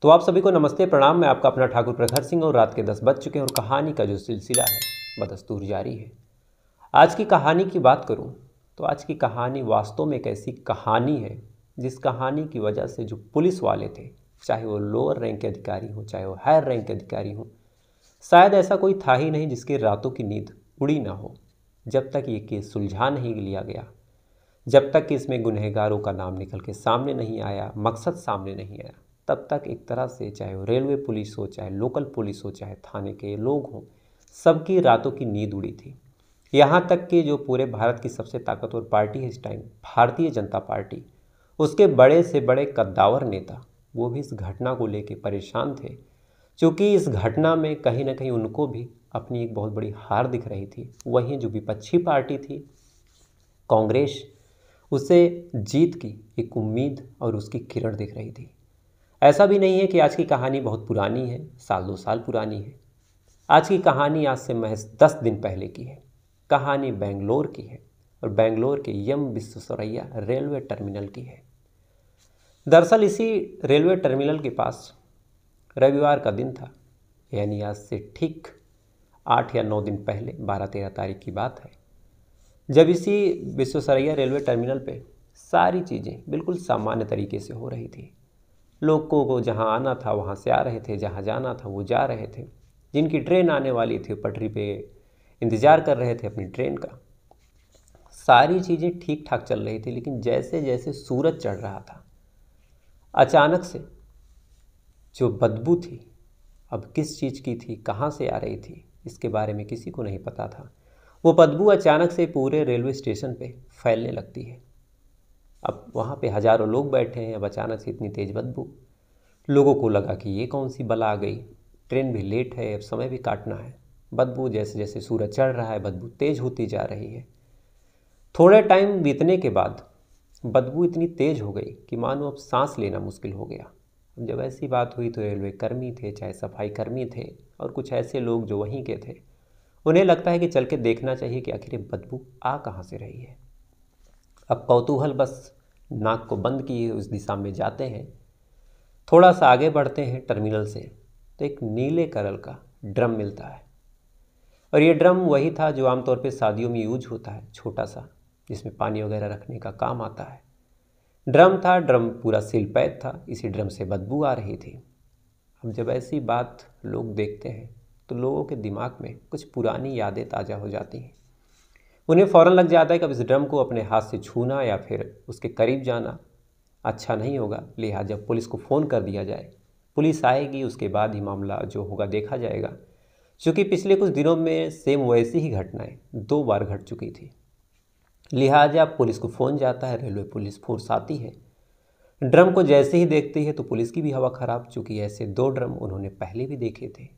तो आप सभी को नमस्ते प्रणाम। मैं आपका अपना ठाकुर प्रखर सिंह और रात के 10 बज चुके हैं और कहानी का जो सिलसिला है बदस्तूर जारी है। आज की कहानी की बात करूं तो आज की कहानी वास्तव में एक ऐसी कहानी है जिस कहानी की वजह से जो पुलिस वाले थे, चाहे वो लोअर रैंक के अधिकारी हों चाहे वो हायर रैंक के अधिकारी हों, शायद ऐसा कोई था ही नहीं जिसके रातों की नींद उड़ी ना हो जब तक ये केस सुलझा नहीं लिया गया, जब तक कि इसमें गुनहगारों का नाम निकल के सामने नहीं आया, मकसद सामने नहीं आया, तब तक एक तरह से चाहे वो रेलवे पुलिस हो, चाहे लोकल पुलिस हो, चाहे थाने के लोग हों, सबकी रातों की नींद उड़ी थी। यहाँ तक कि जो पूरे भारत की सबसे ताकतवर पार्टी है इस टाइम, भारतीय जनता पार्टी, उसके बड़े से बड़े कद्दावर नेता वो भी इस घटना को लेकर परेशान थे, क्योंकि इस घटना में कहीं ना कहीं उनको भी अपनी एक बहुत बड़ी हार दिख रही थी। वहीं जो विपक्षी पार्टी थी कांग्रेस, उसे जीत की एक उम्मीद और उसकी किरण दिख रही थी। ऐसा भी नहीं है कि आज की कहानी बहुत पुरानी है, साल 2 साल पुरानी है। आज की कहानी आज से महज 10 दिन पहले की है। कहानी बेंगलोर की है और बेंगलोर के एम विश्वेश्वरैया रेलवे टर्मिनल की है। दरअसल इसी रेलवे टर्मिनल के पास रविवार का दिन था, यानी आज से ठीक 8 या 9 दिन पहले 12-13 तारीख की बात है, जब इसी विश्वेश्वरैया रेलवे टर्मिनल पे सारी चीज़ें बिल्कुल सामान्य तरीके से हो रही थी। लोगों को जहां आना था वहां से आ रहे थे, जहां जाना था वो जा रहे थे, जिनकी ट्रेन आने वाली थी पटरी पे इंतज़ार कर रहे थे अपनी ट्रेन का। सारी चीज़ें ठीक ठाक चल रही थी, लेकिन जैसे जैसे सूरज चढ़ रहा था, अचानक से जो बदबू थी, अब किस चीज़ की थी, कहाँ से आ रही थी, इसके बारे में किसी को नहीं पता था। वो बदबू अचानक से पूरे रेलवे स्टेशन पे फैलने लगती है। अब वहाँ पे हज़ारों लोग बैठे हैं, अब अचानक से इतनी तेज़ बदबू, लोगों को लगा कि ये कौन सी बला आ गई, ट्रेन भी लेट है, अब समय भी काटना है। बदबू जैसे जैसे सूरज चढ़ रहा है बदबू तेज़ होती जा रही है। थोड़े टाइम बीतने के बाद बदबू इतनी तेज़ हो गई कि मानो अब सांस लेना मुश्किल हो गया। जब ऐसी बात हुई तो रेलवे कर्मी थे, चाहे सफाई कर्मी थे और कुछ ऐसे लोग जो वहीं के थे, उन्हें लगता है कि चल के देखना चाहिए कि आखिर बदबू आ कहाँ से रही है। अब कौतूहल बस नाक को बंद किए उस दिशा में जाते हैं। थोड़ा सा आगे बढ़ते हैं टर्मिनल से तो एक नीले कलर का ड्रम मिलता है, और ये ड्रम वही था जो आमतौर पे शादियों में यूज होता है, छोटा सा, जिसमें पानी वगैरह रखने का काम आता है। ड्रम था, ड्रम पूरा सील पैक था, इसी ड्रम से बदबू आ रही थी। अब जब ऐसी बात लोग देखते हैं तो लोगों के दिमाग में कुछ पुरानी यादें ताज़ा हो जाती हैं। उन्हें फ़ौरन लग जाता है कि अब इस ड्रम को अपने हाथ से छूना या फिर उसके करीब जाना अच्छा नहीं होगा, लिहाजा पुलिस को फ़ोन कर दिया जाए। पुलिस आएगी, उसके बाद ही मामला जो होगा देखा जाएगा। क्योंकि पिछले कुछ दिनों में सेम वैसी ही घटनाएं 2 बार घट चुकी थी, लिहाजा पुलिस को फ़ोन जाता है, रेलवे पुलिस फोर्स आती है। ड्रम को जैसे ही देखती है तो पुलिस की भी हवा ख़राब, चूँकि ऐसे 2 ड्रम उन्होंने पहले भी देखे थे।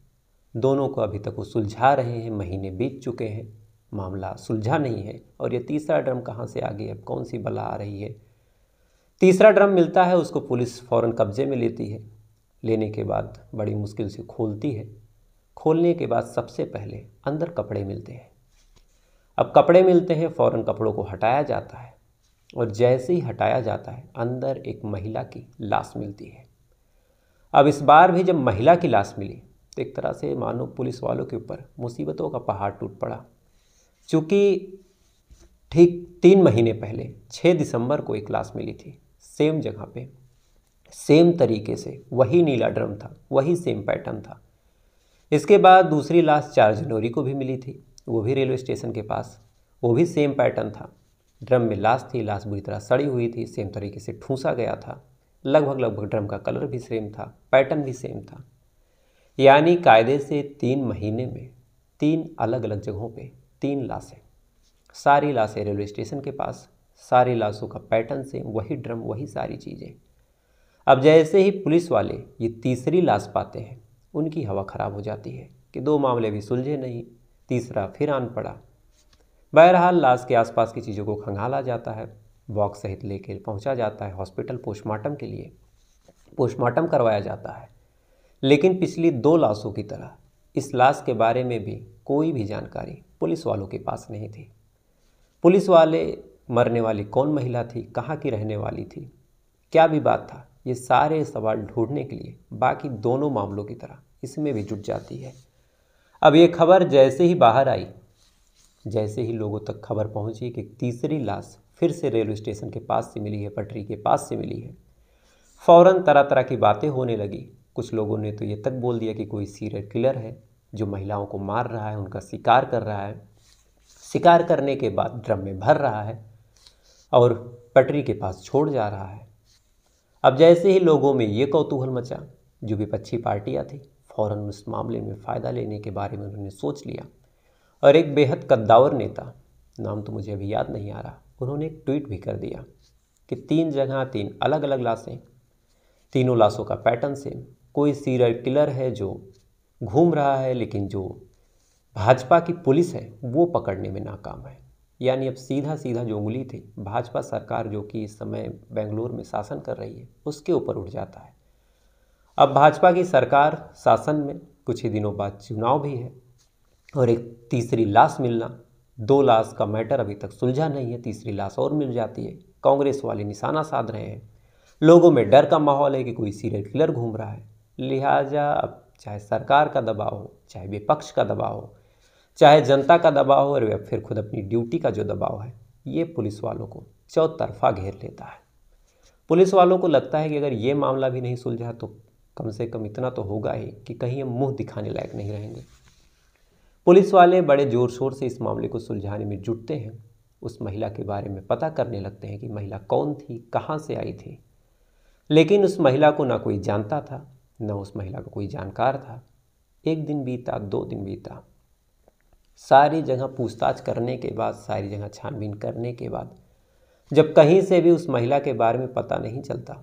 दोनों को अभी तक वो सुलझा रहे हैं, महीने बीत चुके हैं, मामला सुलझा नहीं है, और ये तीसरा ड्रम कहाँ से आ गया, अब कौन सी बला आ रही है। तीसरा ड्रम मिलता है, उसको पुलिस फ़ौरन कब्जे में लेती है। लेने के बाद बड़ी मुश्किल से खोलती है। खोलने के बाद सबसे पहले अंदर कपड़े मिलते हैं। अब कपड़े मिलते हैं, फ़ौरन कपड़ों को हटाया जाता है, और जैसे ही हटाया जाता है अंदर एक महिला की लाश मिलती है। अब इस बार भी जब महिला की लाश मिली तो एक तरह से मानो पुलिस वालों के ऊपर मुसीबतों का पहाड़ टूट पड़ा। चूँकि ठीक 3 महीने पहले 6 दिसंबर को एक लाश मिली थी, सेम जगह पे, सेम तरीके से, वही नीला ड्रम था, वही सेम पैटर्न था। इसके बाद दूसरी लाश 4 जनवरी को भी मिली थी, वो भी रेलवे स्टेशन के पास, वो भी सेम पैटर्न था। ड्रम में लाश थी, लाश बुरी तरह सड़ी हुई थी, सेम तरीके से ठूंसा गया था, लगभग ड्रम का कलर भी सेम था, पैटर्न भी सेम था। यानी कायदे से 3 महीने में 3 अलग अलग जगहों पे 3 लाशें, सारी लाशें रेलवे स्टेशन के पास, सारी लाशों का पैटर्न सेम, वही ड्रम, वही सारी चीज़ें। अब जैसे ही पुलिस वाले ये तीसरी लाश पाते हैं, उनकी हवा ख़राब हो जाती है कि 2 मामले भी सुलझे नहीं, तीसरा फिर आन पड़ा। बहरहाल लाश के आसपास की चीज़ों को खंगाला जाता है, बॉक्स सहित लेकर पहुंचा जाता है हॉस्पिटल पोस्टमार्टम के लिए, पोस्टमार्टम करवाया जाता है। लेकिन पिछली 2 लाशों की तरह इस लाश के बारे में भी कोई भी जानकारी पुलिस वालों के पास नहीं थी। पुलिस वाले मरने वाली कौन महिला थी, कहाँ की रहने वाली थी, क्या भी बात था, ये सारे सवाल ढूंढने के लिए बाकी दोनों मामलों की तरह इसमें भी जुट जाती है। अब ये खबर जैसे ही बाहर आई, जैसे ही लोगों तक खबर पहुंची कि तीसरी लाश फिर से रेलवे स्टेशन के पास से मिली है, पटरी के पास से मिली है, फ़ौरन तरह तरह की बातें होने लगी। कुछ लोगों ने तो ये तक बोल दिया कि कोई सीरियल किलर है जो महिलाओं को मार रहा है, उनका शिकार कर रहा है, शिकार करने के बाद ड्रम में भर रहा है और पटरी के पास छोड़ जा रहा है। अब जैसे ही लोगों में ये कौतूहल मचा, जो विपक्षी पार्टियां थी फ़ौरन उस मामले में फ़ायदा लेने के बारे में उन्होंने सोच लिया और एक बेहद कद्दावर नेता, नाम तो मुझे अभी याद नहीं आ रहा, उन्होंने एक ट्वीट भी कर दिया कि 3 जगह 3 अलग अलग लाशें, तीनों लाशों का पैटर्न सेम, कोई सीरियल किलर है जो घूम रहा है, लेकिन जो भाजपा की पुलिस है वो पकड़ने में नाकाम है। यानी अब सीधा सीधा जो उंगली थी भाजपा सरकार जो कि इस समय बेंगलुरु में शासन कर रही है उसके ऊपर उठ जाता है। अब भाजपा की सरकार शासन में, कुछ ही दिनों बाद चुनाव भी है और एक तीसरी लाश मिलना, 2 लाश का मैटर अभी तक सुलझा नहीं है, तीसरी लाश और मिल जाती है। कांग्रेस वाले निशाना साध रहे हैं, लोगों में डर का माहौल है कि कोई सीरियल किलर घूम रहा है। लिहाजा अब चाहे सरकार का दबाव हो, चाहे विपक्ष का दबाव हो, चाहे जनता का दबाव हो और या फिर खुद अपनी ड्यूटी का जो दबाव है, ये पुलिस वालों को चौतरफा घेर लेता है। पुलिस वालों को लगता है कि अगर ये मामला भी नहीं सुलझा तो कम से कम इतना तो होगा ही कि कहीं हम मुंह दिखाने लायक नहीं रहेंगे। पुलिस वाले बड़े ज़ोर शोर से इस मामले को सुलझाने में जुटते हैं। उस महिला के बारे में पता करने लगते हैं कि महिला कौन थी, कहाँ से आई थी, लेकिन उस महिला को ना कोई जानता था, ना उस महिला का कोई जानकार था। 1 दिन बीता, 2 दिन बीता, सारी जगह पूछताछ करने के बाद, सारी जगह छानबीन करने के बाद जब कहीं से भी उस महिला के बारे में पता नहीं चलता,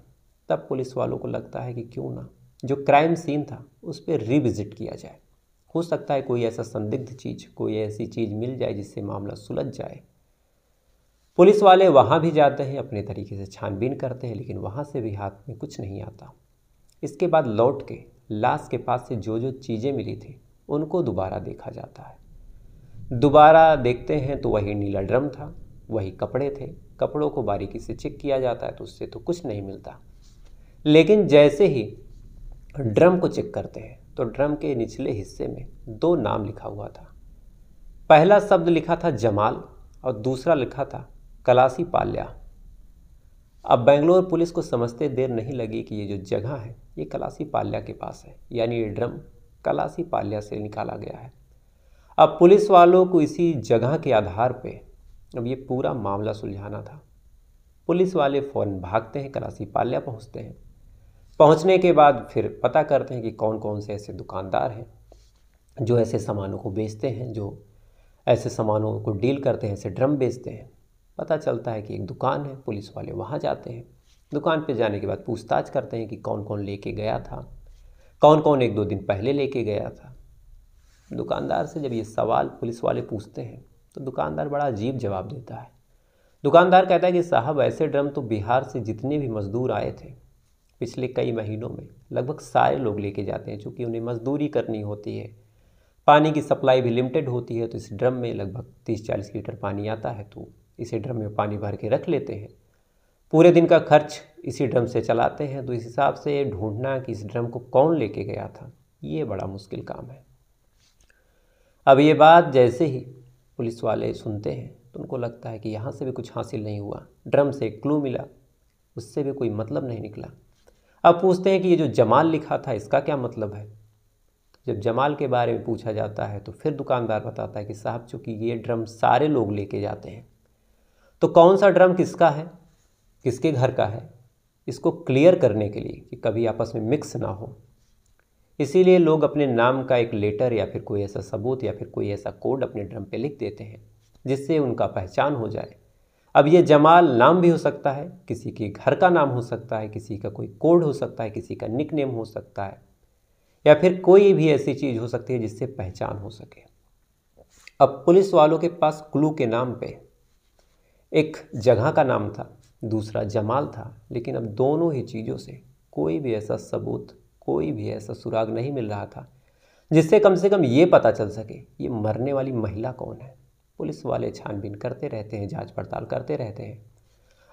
तब पुलिस वालों को लगता है कि क्यों ना जो क्राइम सीन था उस पर रिविजिट किया जाए। हो सकता है कोई ऐसा संदिग्ध चीज़, कोई ऐसी चीज़ मिल जाए जिससे मामला सुलझ जाए। पुलिस वाले वहाँ भी जाते हैं, अपने तरीके से छानबीन करते हैं, लेकिन वहाँ से भी हाथ में कुछ नहीं आता। इसके बाद लौट के लाश के पास से जो जो चीज़ें मिली थी उनको दोबारा देखा जाता है। दोबारा देखते हैं तो वही नीला ड्रम था, वही कपड़े थे, कपड़ों को बारीकी से चेक किया जाता है तो उससे तो कुछ नहीं मिलता। लेकिन जैसे ही ड्रम को चेक करते हैं तो ड्रम के निचले हिस्से में 2 नाम लिखा हुआ था। पहला शब्द लिखा था जमाल और दूसरा लिखा था कलासी पाल्या। अब बेंगलोर पुलिस को समझते देर नहीं लगी कि ये जो जगह है ये कलासी पाल्या के पास है, यानी ये ड्रम कलासी पाल्या से निकाला गया है। अब पुलिस वालों को इसी जगह के आधार पे अब ये पूरा मामला सुलझाना था। पुलिस वाले फ़ौरन भागते हैं, कलासी पाल्या पहुंचते हैं। पहुंचने के बाद फिर पता करते हैं कि कौन कौन से ऐसे दुकानदार हैं जो ऐसे सामानों को बेचते हैं, जो ऐसे सामानों को डील करते हैं, ऐसे ड्रम बेचते हैं। पता चलता है कि एक दुकान है, पुलिस वाले वहाँ जाते हैं। दुकान पे जाने के बाद पूछताछ करते हैं कि कौन कौन लेके गया था, कौन कौन 1-2 दिन पहले लेके गया था। दुकानदार से जब ये सवाल पुलिस वाले पूछते हैं तो दुकानदार बड़ा अजीब जवाब देता है। दुकानदार कहता है कि साहब ऐसे ड्रम तो बिहार से जितने भी मज़दूर आए थे पिछले कई महीनों में लगभग सारे लोग लेके जाते हैं, चूँकि उन्हें मजदूरी करनी होती है, पानी की सप्लाई भी लिमिटेड होती है, तो इस ड्रम में लगभग 30-40 लीटर पानी आता है, तो इसी ड्रम में पानी भर के रख लेते हैं, पूरे दिन का खर्च इसी ड्रम से चलाते हैं। तो इस हिसाब से ढूंढना कि इस ड्रम को कौन लेके गया था ये बड़ा मुश्किल काम है। अब ये बात जैसे ही पुलिस वाले सुनते हैं तो उनको लगता है कि यहाँ से भी कुछ हासिल नहीं हुआ, ड्रम से एक क्लू मिला, उससे भी कोई मतलब नहीं निकला। अब पूछते हैं कि ये जो जमाल लिखा था इसका क्या मतलब है। जब जमाल के बारे में पूछा जाता है तो फिर दुकानदार बताता है कि साहब चूँकि ये ड्रम सारे लोग लेके जाते हैं तो कौन सा ड्रम किसका है, किसके घर का है, इसको क्लियर करने के लिए कि कभी आपस में मिक्स ना हो, इसीलिए लोग अपने नाम का एक लेटर या फिर कोई ऐसा सबूत या फिर कोई ऐसा कोड अपने ड्रम पे लिख देते हैं जिससे उनका पहचान हो जाए। अब ये जमाल नाम भी हो सकता है, किसी के घर का नाम हो सकता है, किसी का कोई कोड हो सकता है, किसी का निकनेम हो सकता है, या फिर कोई भी ऐसी चीज़ हो सकती है जिससे पहचान हो सके। अब पुलिस वालों के पास क्लू के नाम पे एक जगह का नाम था, दूसरा जमाल था, लेकिन अब दोनों ही चीज़ों से कोई भी ऐसा सबूत, कोई भी ऐसा सुराग नहीं मिल रहा था जिससे कम से कम ये पता चल सके ये मरने वाली महिला कौन है। पुलिस वाले छानबीन करते रहते हैं, जांच पड़ताल करते रहते हैं।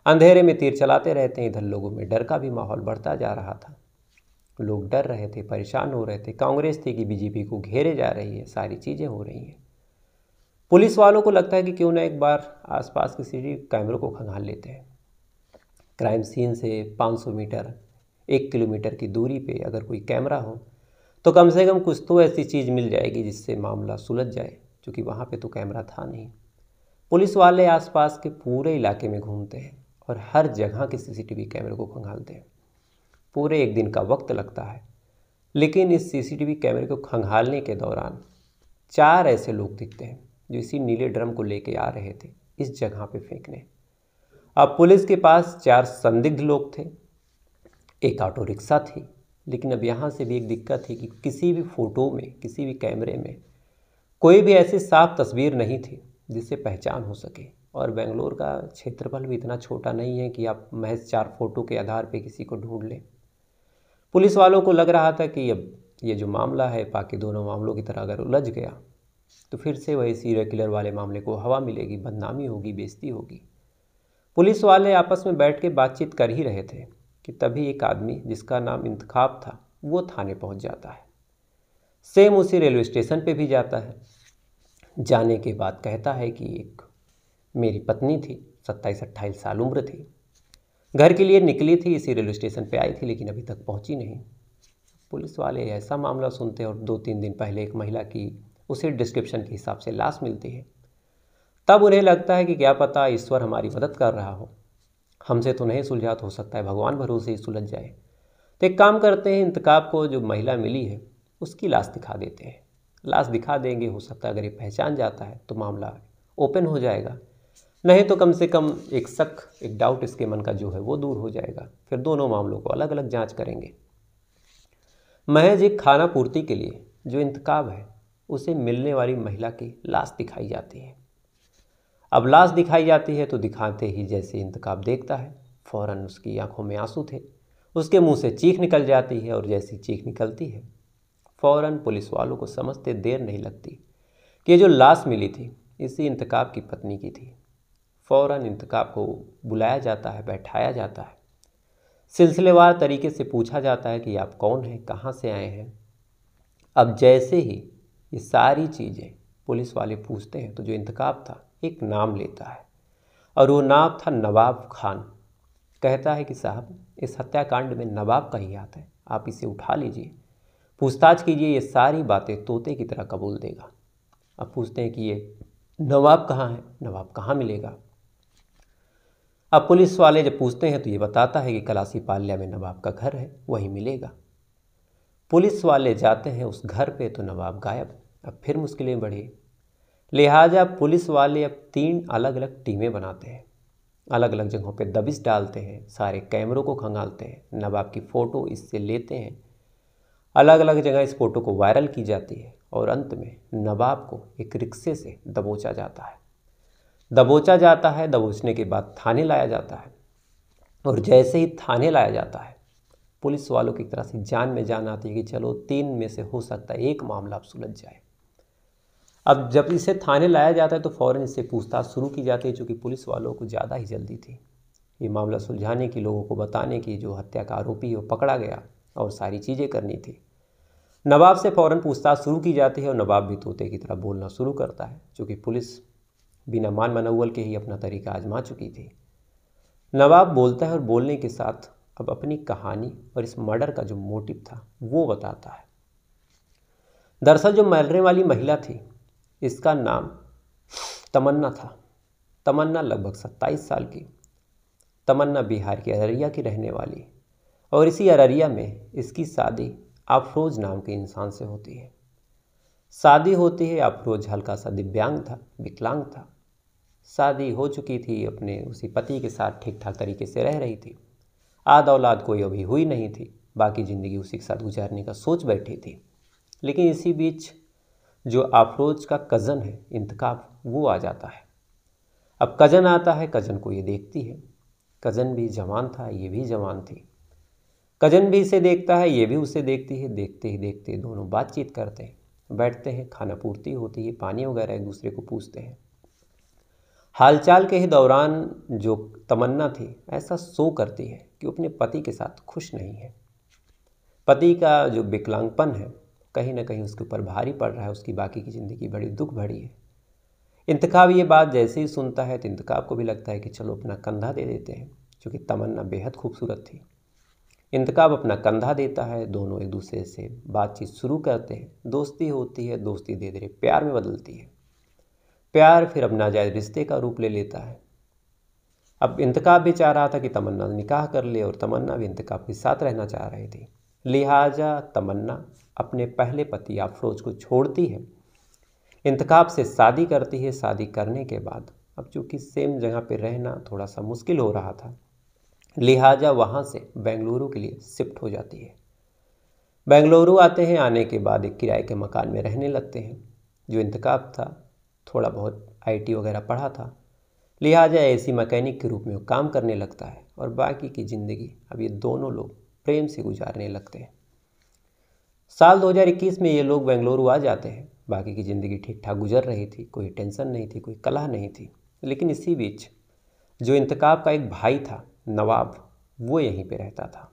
अंधेरे में तीर चलाते रहते हैं। इधर लोगों में डर का भी माहौल बढ़ता जा रहा था। लोग डर रहे थे, परेशान हो रहे थे। कांग्रेस थी कि बीजेपी को घेरे जा रही है, सारी चीज़ें हो रही हैं। पुलिस वालों को लगता है कि क्यों ना एक बार आसपास के सीसीटीवी कैमरों को खंगाल लेते हैं। क्राइम सीन से 500 मीटर 1 किलोमीटर की दूरी पे अगर कोई कैमरा हो तो कम से कम कुछ तो ऐसी चीज़ मिल जाएगी जिससे मामला सुलझ जाए, क्योंकि वहाँ पे तो कैमरा था नहीं। पुलिस वाले आसपास के पूरे इलाके में घूमते हैं और हर जगह के सीसीटीवी कैमरे को खंगालते हैं। पूरे 1 दिन का वक्त लगता है, लेकिन इस सीसीटीवी कैमरे को खंगालने के दौरान 4 ऐसे लोग दिखते हैं जो इसी नीले ड्रम को लेके आ रहे थे इस जगह पे फेंकने। अब पुलिस के पास 4 संदिग्ध लोग थे, एक ऑटो रिक्शा थी। लेकिन अब यहाँ से भी एक दिक्कत थी कि किसी भी फ़ोटो में, किसी भी कैमरे में कोई भी ऐसी साफ तस्वीर नहीं थी जिससे पहचान हो सके। और बेंगलोर का क्षेत्रफल भी इतना छोटा नहीं है कि आप महज 4 फोटो के आधार पे किसी को ढूंढ लें। पुलिस वालों को लग रहा था कि अब ये जो मामला है बाकी दोनों मामलों की तरह अगर उलझ गया तो फिर से वही सीरियल किलर वाले मामले को हवा मिलेगी, बदनामी होगी, बेइज्जती होगी। पुलिस वाले आपस में बैठ के बातचीत कर ही रहे थे कि तभी एक आदमी जिसका नाम इंतखाब था वो थाने पहुंच जाता है। सेम उसी रेलवे स्टेशन पे भी जाता है। जाने के बाद कहता है कि एक मेरी पत्नी थी, 27-28 साल उम्र थी, घर के लिए निकली थी, इसी रेलवे स्टेशन पे आई थी लेकिन अभी तक पहुंची नहीं। पुलिस वाले ऐसा मामला सुनते हैं और 2-3 दिन पहले एक महिला की उसी डिस्क्रिप्शन के हिसाब से लाश मिलती है। तब उन्हें लगता है कि क्या पता ईश्वर हमारी मदद कर रहा हो, हमसे तो नहीं सुलझा तो हो सकता है भगवान भरोसे ही सुलझ जाए। तो एक काम करते हैं, इंतकाब को जो महिला मिली है उसकी लाश दिखा देते हैं। लाश दिखा देंगे, हो सकता है अगर ये पहचान जाता है तो मामला ओपन हो जाएगा, नहीं तो कम से कम एक शक, एक डाउट इसके मन का जो है वो दूर हो जाएगा। फिर दोनों मामलों को अलग अलग जांच करेंगे। महज एक खाना पूर्ति के लिए जो इंतकाब है उसे मिलने वाली महिला की लाश दिखाई जाती है। अब लाश दिखाई जाती है तो दिखाते ही जैसे इंतकाब देखता है फ़ौरन उसकी आंखों में आंसू थे, उसके मुंह से चीख निकल जाती है और जैसी चीख निकलती है फ़ौरन पुलिस वालों को समझते देर नहीं लगती कि ये जो लाश मिली थी इसी इंतकाब की पत्नी की थी। फ़ौरन इंतकाब को बुलाया जाता है, बैठाया जाता है, सिलसिलेवार तरीके से पूछा जाता है कि आप कौन हैं, कहाँ से आए हैं। अब जैसे ही ये सारी चीज़ें पुलिस वाले पूछते हैं तो जो इंतकाब था एक नाम लेता है और वो नाम था नवाब खान। कहता है कि साहब इस हत्याकांड में नवाब का ही हाथ है, आप इसे उठा लीजिए, पूछताछ कीजिए, ये सारी बातें तोते की तरह कबूल देगा। अब पूछते हैं कि ये नवाब कहाँ है, नवाब कहाँ मिलेगा। अब पुलिस वाले जब पूछते हैं तो ये बताता है कि कलासी पाल्या में नवाब का घर है, वहीं मिलेगा। पुलिस वाले जाते हैं उस घर पे तो नवाब गायब। अब फिर मुश्किलें बढ़ी, लिहाजा पुलिस वाले अब 3 अलग अलग टीमें बनाते हैं, अलग अलग जगहों पे दबिश डालते हैं, सारे कैमरों को खंगालते हैं, नवाब की फ़ोटो इससे लेते हैं, अलग अलग जगह इस फ़ोटो को वायरल की जाती है और अंत में नवाब को एक रिक्शे से दबोचा जाता है। दबोचने के बाद थाने लाया जाता है और जैसे ही थाने लाया जाता है पुलिस वालों की तरफ से जान में जान आती है कि चलो 3 में से हो सकता है एक मामला अब सुलझ जाए। अब जब इसे थाने लाया जाता है तो फ़ौरन इससे पूछताछ शुरू की जाती है, चूँकि पुलिस वालों को ज़्यादा ही जल्दी थी ये मामला सुलझाने की, लोगों को बताने की जो हत्या का आरोपी है वो पकड़ा गया और सारी चीज़ें करनी थी। नवाब से फ़ौरन पूछताछ शुरू की जाती है और नवाब भी तोते की तरह बोलना शुरू करता है, चूँकि पुलिस बिना मान मनौवल के ही अपना तरीका आजमा चुकी थी। नवाब बोलता है और बोलने के साथ अब अपनी कहानी और इस मर्डर का जो मोटिव था वो बताता है। दरअसल जो मरने वाली महिला थी इसका नाम तमन्ना था। तमन्ना लगभग 27 साल की। तमन्ना बिहार के अररिया की रहने वाली और इसी अररिया में इसकी शादी अफरोज नाम के इंसान से होती है। शादी होती है, अफरोज हल्का सा दिव्यांग था, विकलांग था। शादी हो चुकी थी, अपने उसी पति के साथ ठीक ठाक तरीके से रह रही थी। आद औलाद कोई अभी हुई नहीं थी, बाकी ज़िंदगी उसी के साथ गुजारने का सोच बैठी थी। लेकिन इसी बीच जो अफरोज का कज़न है इंतकाब वो आ जाता है। अब कज़न आता है, कज़न को ये देखती है। कज़न भी जवान था, ये भी जवान थी। कज़न भी इसे देखता है, ये भी उसे देखती है। देखते ही देखते दोनों बातचीत करते हैं, बैठते हैं, खाना पूर्ति होती है, पानी वगैरह एक दूसरे को पूछते हैं। हालचाल के ही दौरान जो तमन्ना थी ऐसा शो करती है कि वो अपने पति के साथ खुश नहीं है। पति का जो विकलांगपन है कहीं ना कहीं उसके ऊपर भारी पड़ रहा है, उसकी बाकी की ज़िंदगी बड़ी दुख भरी है। इंतखाब ये बात जैसे ही सुनता है तो इंतखाब को भी लगता है कि चलो अपना कंधा दे देते हैं, क्योंकि तमन्ना बेहद खूबसूरत थी। इंतखाब अपना कंधा देता है, दोनों एक दूसरे से बातचीत शुरू करते हैं, दोस्ती होती है, दोस्ती धीरे धीरे प्यार में बदलती है, प्यार फिर अब नाजायज़ रिश्ते का रूप ले लेता है। अब इंतखाब भी चाह रहा था कि तमन्ना निकाह कर ले और तमन्ना भी इंतखाब के साथ रहना चाह रही थी। लिहाजा तमन्ना अपने पहले पति अफरोज को छोड़ती है, इंतखाब से शादी करती है। शादी करने के बाद अब चूँकि सेम जगह पे रहना थोड़ा सा मुश्किल हो रहा था, लिहाजा वहाँ से बेंगलुरु के लिए शिफ्ट हो जाती है। बेंगलुरु आते हैं, आने के बाद एक किराए के मकान में रहने लगते हैं। जो इंतखाब था थोड़ा बहुत आईटी वगैरह पढ़ा था, लिहाजा एसी मैकेनिक के रूप में वो काम करने लगता है और बाकी की ज़िंदगी अब ये दोनों लोग प्रेम से गुजारने लगते हैं। साल 2021 में ये लोग बेंगलुरु आ जाते हैं। बाकी की ज़िंदगी ठीक ठाक गुजर रही थी, कोई टेंशन नहीं थी, कोई कलह नहीं थी। लेकिन इसी बीच जो इंतखाब का एक भाई था नवाब, वो यहीं पे रहता था।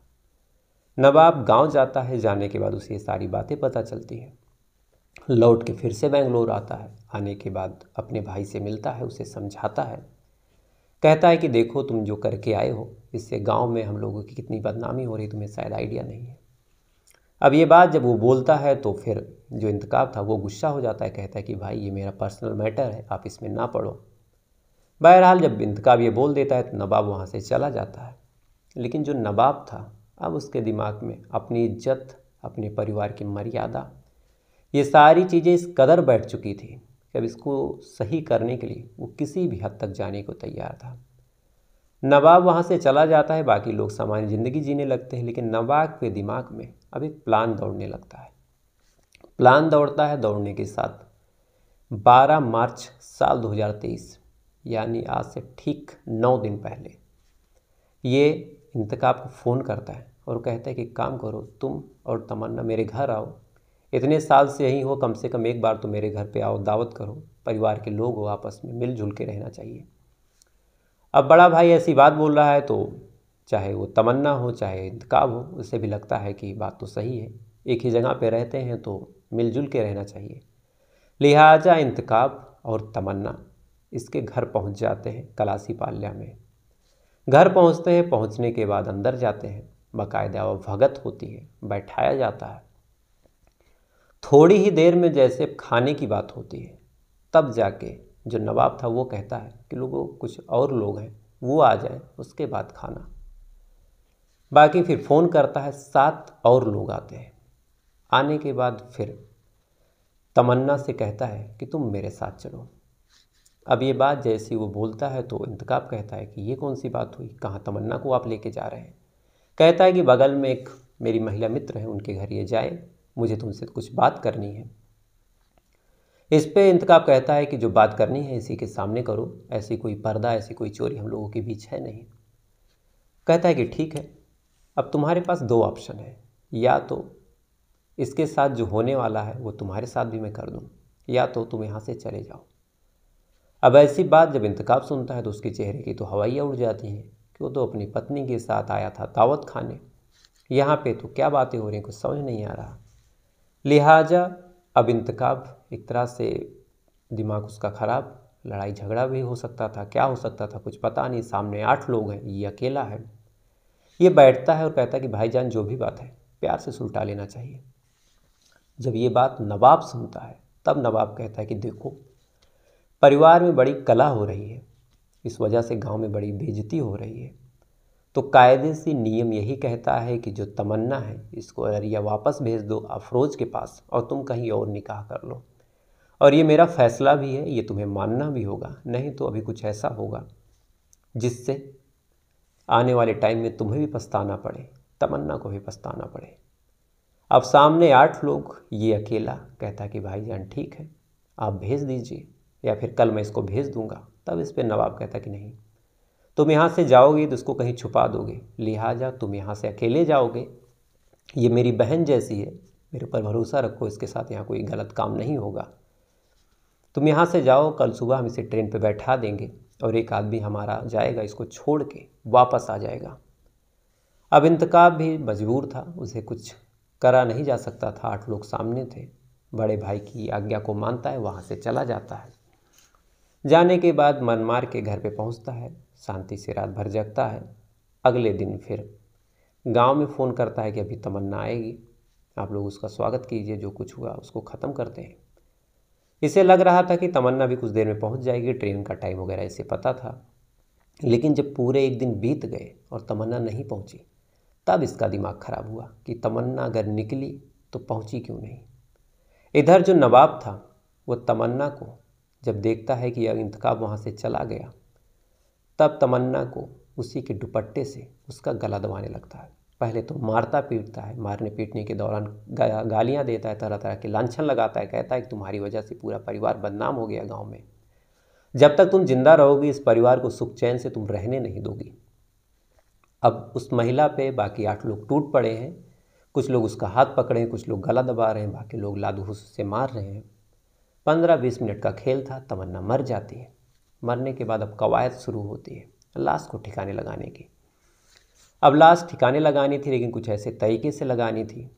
नवाब गांव जाता है, जाने के बाद उसे ये सारी बातें पता चलती हैं। लौट के फिर से बेंगलोर आता है, आने के बाद अपने भाई से मिलता है, उसे समझाता है, कहता है कि देखो तुम जो करके आए हो इससे गांव में हम लोगों की कितनी बदनामी हो रही, तुम्हें शायद आइडिया नहीं है। अब ये बात जब वो बोलता है तो फिर जो इंतखाब था वो गुस्सा हो जाता है, कहता है कि भाई ये मेरा पर्सनल मैटर है, आप इसमें ना पढ़ो। बहरहाल जब इंतखाब ये बोल देता है तो नवाब वहाँ से चला जाता है। लेकिन जो नवाब था अब उसके दिमाग में अपनी इज्जत, अपने परिवार की मर्यादा, ये सारी चीज़ें इस कदर बैठ चुकी थी कि अब इसको सही करने के लिए वो किसी भी हद तक जाने को तैयार था। नवाब वहाँ से चला जाता है, बाकी लोग सामान्य ज़िंदगी जीने लगते हैं। लेकिन नवाब के दिमाग में अब एक प्लान दौड़ने लगता है। प्लान दौड़ता है, दौड़ने के साथ 12 मार्च साल 2023 यानी आज से ठीक 9 दिन पहले ये इंतखाब को फ़ोन करता है और कहता है कि काम करो, तुम और तमन्ना मेरे घर आओ, इतने साल से यहीं हो, कम से कम एक बार तो मेरे घर पे आओ, दावत करो, परिवार के लोग हो, आपस में मिलजुल के रहना चाहिए। अब बड़ा भाई ऐसी बात बोल रहा है तो चाहे वो तमन्ना हो चाहे इंतखाब हो, उसे भी लगता है कि बात तो सही है, एक ही जगह पे रहते हैं तो मिलजुल के रहना चाहिए। लिहाजा इंतखाब और तमन्ना इसके घर पहुंच जाते हैं कलासी पाल्या में। घर पहुंचते हैं, पहुंचने के बाद अंदर जाते हैं, बाकायदा वो भगत होती है, बैठाया जाता है। थोड़ी ही देर में जैसे खाने की बात होती है तब जाके जो नवाब था वो कहता है कि लोगों कुछ और लोग हैं वो आ जाएं, उसके बाद खाना। बाकी फिर फ़ोन करता है, 7 और लोग आते हैं। आने के बाद फिर तमन्ना से कहता है कि तुम मेरे साथ चलो। अब ये बात जैसी वो बोलता है तो इंतखाब कहता है कि ये कौन सी बात हुई, कहाँ तमन्ना को आप लेके जा रहे हैं। कहता है कि बगल में एक मेरी महिला मित्र है, उनके घर ये जाए, मुझे तुमसे कुछ बात करनी है। इस पे इंतखाब कहता है कि जो बात करनी है इसी के सामने करो, ऐसी कोई पर्दा, ऐसी कोई चोरी हम लोगों के बीच है नहीं। कहता है कि ठीक है, अब तुम्हारे पास 2 ऑप्शन है, या तो इसके साथ जो होने वाला है वो तुम्हारे साथ भी मैं कर दूँ, या तो तुम यहाँ से चले जाओ। अब ऐसी बात जब इंतखाब सुनता है तो उसके चेहरे की तो हवाइयाँ उड़ जाती हैं कि वो तो अपनी पत्नी के साथ आया था दावत खाने, यहाँ पे तो क्या बातें हो रही हैं कुछ समझ नहीं आ रहा। लिहाजा अब इंतखाब एक तरह से दिमाग उसका ख़राब, लड़ाई झगड़ा भी हो सकता था, क्या हो सकता था कुछ पता नहीं। सामने 8 लोग हैं, ये अकेला है। ये बैठता है और कहता है कि भाईजान जो भी बात है प्यार से सुलटा लेना चाहिए। जब ये बात नवाब सुनता है तब नवाब कहता है कि देखो परिवार में बड़ी कलह हो रही है, इस वजह से गांव में बड़ी बेइज्जती हो रही है, तो कायदे से नियम यही कहता है कि जो तमन्ना है इसको अररिया वापस भेज दो अफरोज के पास और तुम कहीं और निकाह कर लो। और ये मेरा फैसला भी है, ये तुम्हें मानना भी होगा, नहीं तो अभी कुछ ऐसा होगा जिससे आने वाले टाइम में तुम्हें भी पछताना पड़े, तमन्ना को भी पछताना पड़े। अब सामने 8 लोग, ये अकेला कहता कि भाईजान ठीक है आप भेज दीजिए या फिर कल मैं इसको भेज दूंगा। तब इस पर नवाब कहता कि नहीं, तुम यहाँ से जाओगे तो इसको कहीं छुपा दोगे, लिहाजा तुम यहाँ से अकेले जाओगे, ये मेरी बहन जैसी है, मेरे ऊपर भरोसा रखो, इसके साथ यहाँ कोई गलत काम नहीं होगा। तुम यहाँ से जाओ, कल सुबह हम इसे ट्रेन पे बैठा देंगे, और एक आदमी हमारा जाएगा इसको छोड़ के वापस आ जाएगा। अब इंतकाब भी मजबूर था, उसे कुछ करा नहीं जा सकता था। 8 लोग सामने थे, बड़े भाई की आज्ञा को मानता है, वहाँ से चला जाता है। जाने के बाद मन मार के घर पे पहुँचता है, शांति से रात भर जगता है। अगले दिन फिर गांव में फ़ोन करता है कि अभी तमन्ना आएगी, आप लोग उसका स्वागत कीजिए, जो कुछ हुआ उसको ख़त्म करते हैं। इसे लग रहा था कि तमन्ना भी कुछ देर में पहुंच जाएगी, ट्रेन का टाइम वगैरह इसे पता था। लेकिन जब पूरे एक दिन बीत गए और तमन्ना नहीं पहुंची, तब इसका दिमाग ख़राब हुआ कि तमन्ना अगर निकली तो पहुंची क्यों नहीं। इधर जो नवाब था वो तमन्ना को जब देखता है कि यह इंतकाब वहाँ से चला गया, तब तमन्ना को उसी के दुपट्टे से उसका गला दबाने लगता है। पहले तो मारता पीटता है, मारने पीटने के दौरान गालियाँ देता है, तरह तरह के लांछन लगाता है, कहता है कि तुम्हारी वजह से पूरा परिवार बदनाम हो गया गांव में, जब तक तुम जिंदा रहोगी इस परिवार को सुख चैन से तुम रहने नहीं दोगी। अब उस महिला पे बाकी 8 लोग टूट पड़े हैं, कुछ लोग उसका हाथ पकड़े हैं, कुछ लोग गला दबा रहे हैं, बाकी लोग लादूस से मार रहे हैं। 15-20 मिनट का खेल था, तमन्ना मर जाती है। मरने के बाद अब कवायद शुरू होती है लाश को ठिकाने लगाने की। अब लाश ठिकाने लगानी थी, लेकिन कुछ ऐसे तरीके से लगानी थी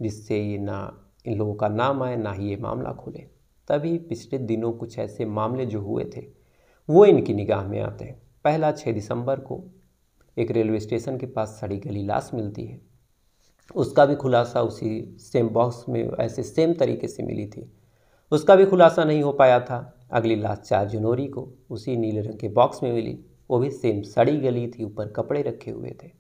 जिससे ये ना इन लोगों का नाम आए, ना ही ये मामला खुले। तभी पिछले दिनों कुछ ऐसे मामले जो हुए थे वो इनकी निगाह में आते हैं। पहला 6 दिसंबर को एक रेलवे स्टेशन के पास सड़ी गली लाश मिलती है, उसका भी खुलासा उसी सेम बॉक्स में ऐसे सेम तरीके से मिली थी, उसका भी खुलासा नहीं हो पाया था। अगली लाश 4 जनवरी को उसी नीले रंग के बॉक्स में मिली, वो भी सेम सड़ी गली थी, ऊपर कपड़े रखे हुए थे,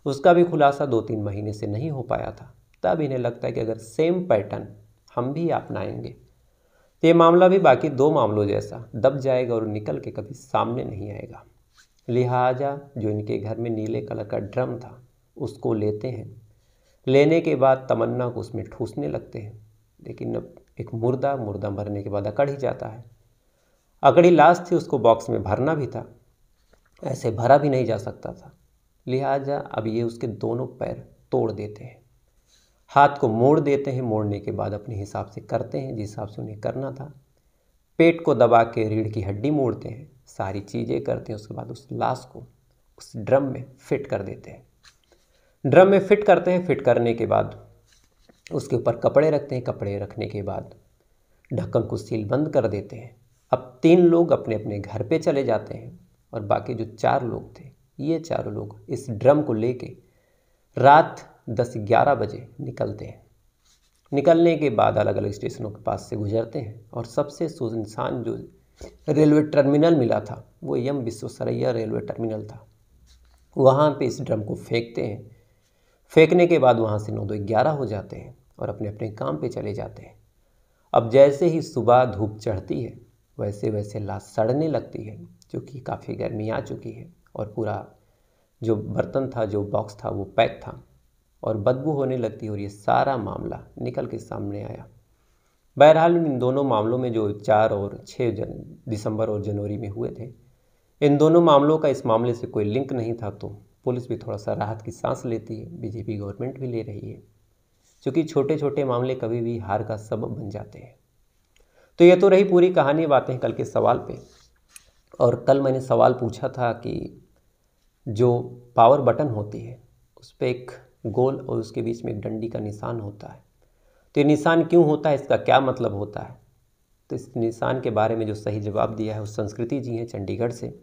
उसका भी खुलासा 2-3 महीने से नहीं हो पाया था। तब इन्हें लगता है कि अगर सेम पैटर्न हम भी अपनाएंगे तो ये मामला भी बाकी 2 मामलों जैसा दब जाएगा और निकल के कभी सामने नहीं आएगा। लिहाजा जो इनके घर में नीले कलर का ड्रम था उसको लेते हैं। लेने के बाद तमन्ना को उसमें ठूसने लगते हैं, लेकिन अब एक मुर्दा मरने के बाद अकड़ ही जाता है। अकड़ी लाश थी, उसको बॉक्स में भरना भी था, ऐसे भरा भी नहीं जा सकता था। लिहाजा अब ये उसके दोनों पैर तोड़ देते हैं, हाथ को मोड़ देते हैं। मोड़ने के बाद अपने हिसाब से करते हैं जिस हिसाब से उन्हें करना था। पेट को दबा के रीढ़ की हड्डी मोड़ते हैं, सारी चीज़ें करते हैं। उसके बाद उस लाश को उस ड्रम में फिट कर देते हैं। ड्रम में फिट करते हैं। फिट करने के बाद उसके ऊपर कपड़े रखते हैं। कपड़े रखने के बाद ढक्कन को सील बंद कर देते हैं। अब 3 लोग अपने अपने घर पे चले जाते हैं और बाकी जो 4 लोग थे, ये 4 लोग इस ड्रम को लेके रात 10-11 बजे निकलते हैं। निकलने के बाद अलग अलग स्टेशनों के पास से गुजरते हैं और सबसे सुनसान जो रेलवे टर्मिनल मिला था वो एम विश्वेश्वरैया रेलवे टर्मिनल था। वहाँ पे इस ड्रम को फेंकते हैं। फेंकने के बाद वहाँ से 9-11 हो जाते हैं और अपने अपने काम पे चले जाते हैं। अब जैसे ही सुबह धूप चढ़ती है वैसे वैसे लाश सड़ने लगती है, क्योंकि काफ़ी गर्मी आ चुकी है और पूरा जो बर्तन था, जो बॉक्स था वो पैक था और बदबू होने लगती है और ये सारा मामला निकल के सामने आया। बहरहाल इन दोनों मामलों में जो 4 और 6 दिसंबर और जनवरी में हुए थे, इन दोनों मामलों का इस मामले से कोई लिंक नहीं था, तो पुलिस भी थोड़ा सा राहत की सांस लेती है, बीजेपी गवर्नमेंट भी ले रही है, क्योंकि छोटे छोटे मामले कभी भी हार का सबब बन जाते हैं। तो ये तो रही पूरी कहानी। बातें कल के सवाल पे, और कल मैंने सवाल पूछा था कि जो पावर बटन होती है उस पर एक गोल और उसके बीच में एक डंडी का निशान होता है, तो ये निशान क्यों होता है, इसका क्या मतलब होता है? तो इस निशान के बारे में जो सही जवाब दिया है वो संस्कृति जी हैं चंडीगढ़ से,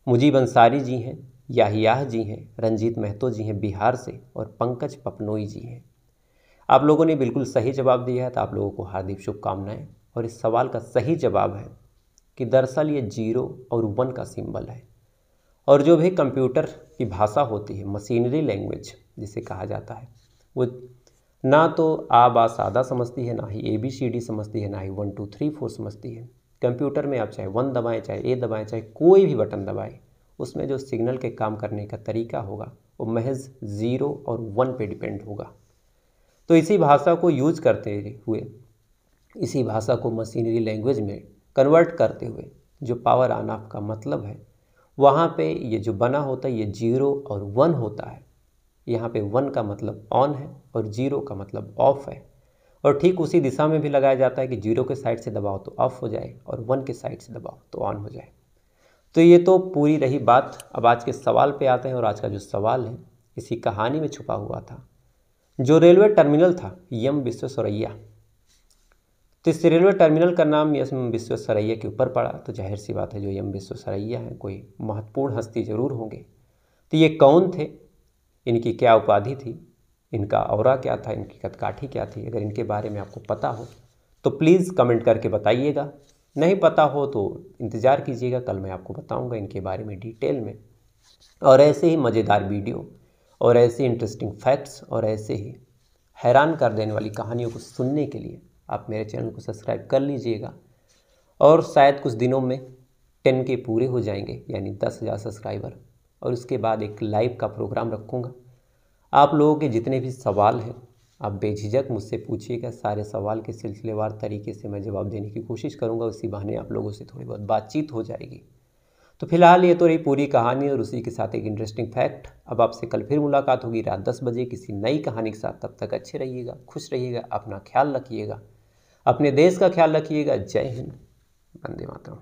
मुजीब अंसारी जी हैं, याहियाह जी हैं, रंजीत महतो जी हैं बिहार से, और पंकज पपनोई जी हैं। आप लोगों ने बिल्कुल सही जवाब दिया है, तो आप लोगों को हार्दिक शुभकामनाएं। और इस सवाल का सही जवाब है कि दरअसल ये 0 और 1 का सिंबल है। और जो भी कंप्यूटर की भाषा होती है, मशीनरी लैंग्वेज जिसे कहा जाता है, वो ना तो आ बा सादा समझती है, ना ही ABCD समझती है, ना ही 1 2 3 4 समझती है। कंप्यूटर में आप चाहे 1 दबाएं, चाहे A दबाएं, चाहे कोई भी बटन दबाएं, उसमें जो सिग्नल के काम करने का तरीका होगा वो महज 0 और 1 पे डिपेंड होगा। तो इसी भाषा को यूज करते हुए, इसी भाषा को मशीनरी लैंग्वेज में कन्वर्ट करते हुए जो पावर ऑन ऑफ का मतलब है, वहाँ पे ये जो बना होता है ये 0 और 1 होता है। यहाँ पे 1 का मतलब ऑन है और 0 का मतलब ऑफ है। और ठीक उसी दिशा में भी लगाया जाता है कि 0 के साइड से दबाओ तो ऑफ हो जाए और 1 के साइड से दबाओ तो ऑन हो जाए। तो ये तो पूरी रही बात। अब आज के सवाल पे आते हैं, और आज का जो सवाल है इसी कहानी में छुपा हुआ था। जो रेलवे टर्मिनल था एम विश्वेश्वरैया, तो इस रेलवे टर्मिनल का नाम एम विश्वेश्वरैया के ऊपर पड़ा, तो जाहिर सी बात है जो एम विश्वेश्वरैया हैं कोई महत्वपूर्ण हस्ती जरूर होंगे। तो ये कौन थे, इनकी क्या उपाधि थी, इनका औरा क्या था, इनकी कदकाठी क्या थी? अगर इनके बारे में आपको पता हो तो प्लीज़ कमेंट करके बताइएगा। नहीं पता हो तो इंतज़ार कीजिएगा, कल मैं आपको बताऊंगा इनके बारे में डिटेल में। और ऐसे ही मज़ेदार वीडियो और ऐसे इंटरेस्टिंग फैक्ट्स और ऐसे ही हैरान कर देने वाली कहानियों को सुनने के लिए आप मेरे चैनल को सब्सक्राइब कर लीजिएगा। और शायद कुछ दिनों में 10K पूरे हो जाएंगे, यानी 10,000 सब्सक्राइबर, और उसके बाद एक लाइव का प्रोग्राम रखूँगा। आप लोगों के जितने भी सवाल हैं आप बेझिझक मुझसे पूछिएगा। सारे सवाल के सिलसिलेवार तरीके से मैं जवाब देने की कोशिश करूंगा। उसी बहाने आप लोगों से थोड़ी बहुत बातचीत हो जाएगी। तो फिलहाल ये तो रही पूरी कहानी, और उसी के साथ एक इंटरेस्टिंग फैक्ट। अब आपसे कल फिर मुलाकात होगी रात 10 बजे किसी नई कहानी के साथ। तब तक अच्छे रहिएगा, खुश रहिएगा, अपना ख्याल रखिएगा, अपने देश का ख्याल रखिएगा। जय हिंद, वंदे मातरम।